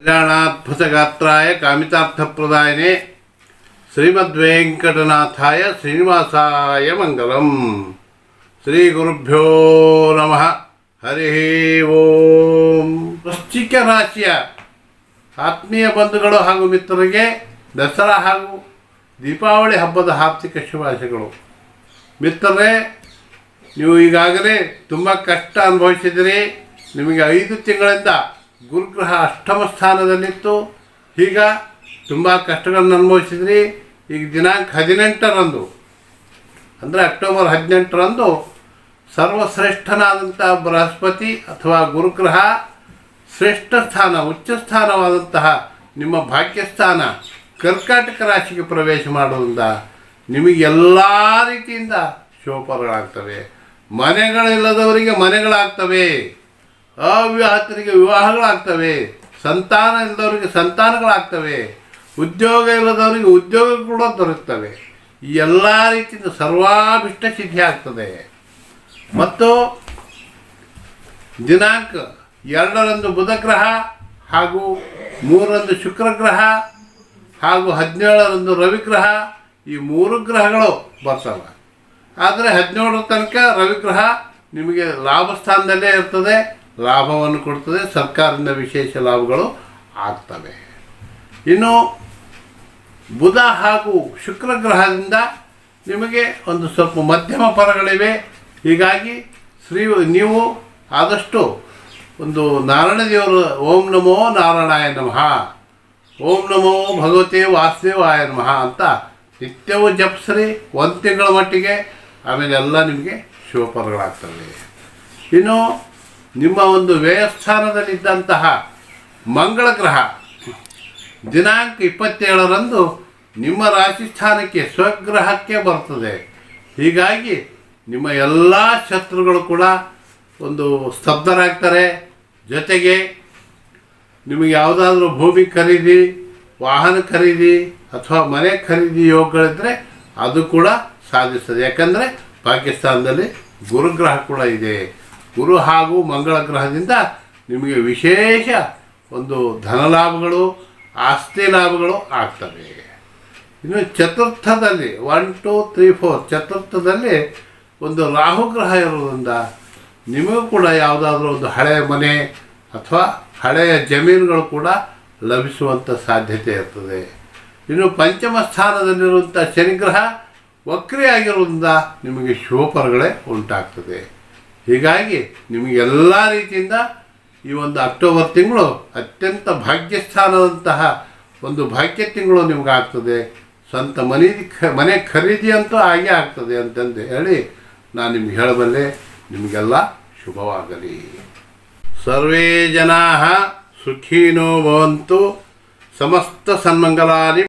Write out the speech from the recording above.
ಕಲ್ಯಾಣಾದ್ಭುತಗಾತ್ರಾಯ ಕಾಮಿತಾರ್ಥಪ್ರದಾಯನೆ ಶ್ರೀಮದ್ವೆಂಕಟನಾಥಾಯ ಶ್ರೀನಿವಾಸಾಯ ಮಂಗಲಂ. ಶ್ರೀ ಗುರುಭ್ಯೋ ನಮಃ. ಹರಿ ಓಂ. ವೃಶ್ಚಿಕ ರಾಶಿಯ ಆತ್ಮೀಯ ಬಂಧುಗಳು ಹಾಗೂ ಮಿತ್ರರಿಗೆ ದಸರಾ ಹಾಗೂ ದೀಪಾವಳಿ ಹಬ್ಬದ ಆರ್ಥಿಕ ಶುಭಾಶಯಗಳು. ಮಿತ್ರರೇ, ನೀವು ಈಗಾಗಲೇ ತುಂಬ ಕಷ್ಟ ಅನುಭವಿಸಿದಿರಿ. ನಿಮಗೆ 5 ತಿಂಗಳಿಂದ ಗುರುಗ್ರಹ ಅಷ್ಟಮ ಸ್ಥಾನದಲ್ಲಿತ್ತು. ಈಗ ತುಂಬ ಕಷ್ಟಗಳನ್ನು ಅನುಭವಿಸಿದ್ರಿ. ಈಗ ದಿನಾಂಕ 18ರಂದು ಅಂದರೆ ಅಕ್ಟೋಬರ್ 18ರಂದು ಸರ್ವಶ್ರೇಷ್ಠನಾದಂಥ ಬೃಹಸ್ಪತಿ ಅಥವಾ ಗುರುಗ್ರಹ ಶ್ರೇಷ್ಠ ಸ್ಥಾನ ಉಚ್ಚ ಸ್ಥಾನವಾದಂತಹ ನಿಮ್ಮ ಭಾಗ್ಯಸ್ಥಾನ ಕರ್ಕಾಟಕ ರಾಶಿಗೆ ಪ್ರವೇಶ ಮಾಡೋದ್ರಿಂದ ನಿಮಗೆ ಎಲ್ಲ ರೀತಿಯಿಂದ ಶುಭಫಲಗಳಾಗ್ತವೆ. ಮನೆಗಳಿಲ್ಲದವರಿಗೆ ಮನೆಗಳಾಗ್ತವೆ, ಅವಿವಾಹಿತರಿಗೆ ವಿವಾಹಗಳಾಗ್ತವೆ, ಸಂತಾನ ಇಲ್ಲದವರಿಗೆ ಸಂತಾನಗಳಾಗ್ತವೆ, ಉದ್ಯೋಗ ಇಲ್ಲದವರಿಗೆ ಉದ್ಯೋಗ ಕೂಡ ದೊರೆಯುತ್ತವೆ. ಈ ಎಲ್ಲ ರೀತಿಯಿಂದ ಸರ್ವಾಭಿಷ್ಟ ಸಿದ್ಧಿ ಆಗ್ತದೆ. ಮತ್ತು ದಿನಾಂಕ 2ರಂದು ಬುಧ ಗ್ರಹ ಹಾಗೂ 3ರಂದು ಶುಕ್ರ ಗ್ರಹ ಹಾಗೂ 17ರಂದು ರವಿಗ್ರಹ, ಈ 3 ಗ್ರಹಗಳು ಬರ್ತವೆ. ಆದರೆ 17ರ ತನಕ ರವಿಗ್ರಹ ನಿಮಗೆ ಲಾಭ ಸ್ಥಾನದಲ್ಲೇ ಇರ್ತದೆ, ಲಾಭವನ್ನು ಕೊಡ್ತದೆ, ಸರ್ಕಾರದಿಂದ ವಿಶೇಷ ಲಾಭಗಳು ಆಗ್ತವೆ. ಇನ್ನು ಬುಧ ಹಾಗೂ ಶುಕ್ರ ಗ್ರಹದಿಂದ ನಿಮಗೆ ಒಂದು ಸ್ವಲ್ಪ ಮಧ್ಯಮ ಫಲಗಳಿವೆ. ಹೀಗಾಗಿ ನೀವು ಆದಷ್ಟು ಒಂದು ನಾರಾಯಣ ದೇವರು ಓಂ ನಮೋ ನಾರಾಯಣಾಯ ನಮಃ, ಓಂ ನಮೋ ಭಗವತೆ ವಾಸುದೇವಾಯ ನಮಃ ಅಂತ ನಿತ್ಯವೂ ಜಪಿಸ್ರಿ 1 ತಿಂಗಳ ಮಟ್ಟಿಗೆ. ಆಮೇಲೆ ಎಲ್ಲ ನಿಮಗೆ ಶುಭ ಫಲಗಳಾಗ್ತವೆ. ಇನ್ನು ನಿಮ್ಮ ಒಂದು ವ್ಯಯಸ್ಥಾನದಲ್ಲಿದ್ದಂತಹ ಮಂಗಳ ಗ್ರಹ ದಿನಾಂಕ 27ರಂದು ನಿಮ್ಮ ರಾಶಿ ಸ್ಥಾನಕ್ಕೆ ಸ್ವಗ್ರಹಕ್ಕೆ ಬರ್ತದೆ. ಹೀಗಾಗಿ ನಿಮ್ಮ ಎಲ್ಲ ಶತ್ರುಗಳು ಕೂಡ ಒಂದು ಸ್ತಬ್ಧರಾಗ್ತಾರೆ. ಜೊತೆಗೆ ನಿಮಗೆ ಯಾವುದಾದ್ರೂ ಭೂಮಿ ಖರೀದಿ, ವಾಹನ ಖರೀದಿ ಅಥವಾ ಮನೆ ಖರೀದಿ ಯೋಗಗಳಿದ್ದರೆ ಅದು ಕೂಡ ಸಾಧಿಸ್ತದೆ. ಯಾಕಂದರೆ ಪಾಕಿಸ್ತಾನದಲ್ಲಿ ಗುರುಗ್ರಹ ಕೂಡ ಇದೆ. ಗುರು ಹಾಗೂ ಮಂಗಳ ಗ್ರಹದಿಂದ ನಿಮಗೆ ವಿಶೇಷ ಒಂದು ಧನಲಾಭಗಳು, ಆಸ್ತಿ ಲಾಭಗಳು ಆಗ್ತವೆ. ಇನ್ನು ಚತುರ್ಥದಲ್ಲಿ 1 2 3 4 ಚತುರ್ಥದಲ್ಲಿ ಒಂದು ರಾಹುಗ್ರಹ ಇರೋದ್ರಿಂದ ನಿಮಗೂ ಕೂಡ ಯಾವುದಾದ್ರೂ ಒಂದು ಹಳೆಯ ಮನೆ ಅಥವಾ ಹಳೆಯ ಜಮೀನುಗಳು ಕೂಡ ಲಭಿಸುವಂಥ ಸಾಧ್ಯತೆ ಇರ್ತದೆ. ಇನ್ನು ಪಂಚಮ ಸ್ಥಾನದಲ್ಲಿರುವಂಥ ಶನಿಗ್ರಹ ವಕ್ರಿಯಾಗಿರೋದ್ರಿಂದ ನಿಮಗೆ ಶುಭಫಲಗಳೇ ಉಂಟಾಗ್ತದೆ. ಹೀಗಾಗಿ ನಿಮಗೆಲ್ಲ ರೀತಿಯಿಂದ ಈ ಒಂದು ಅಕ್ಟೋಬರ್ ತಿಂಗಳು ಅತ್ಯಂತ ಭಾಗ್ಯಸ್ಥಾನದಂತಹ ಒಂದು ಭಾಗ್ಯ ತಿಂಗಳು ನಿಮಗಾಗ್ತದೆ. ಸ್ವಂತ ಮನೆ ಖರೀದಿ ಅಂತೂ ಆಗೇ ಆಗ್ತದೆ ಅಂತಂದು ಹೇಳಿ ನಾನು ನಿಮ್ಗೆ ಹೇಳಬಲ್ಲೆ. ನಿಮಗೆಲ್ಲ ಶುಭವಾಗಲಿ. ಸರ್ವೇ ಜನಾಃ ಸುಖಿನೋ ಭವಂತು. ಸಮಸ್ತ ಸನ್ಮಂಗಲಾನಿ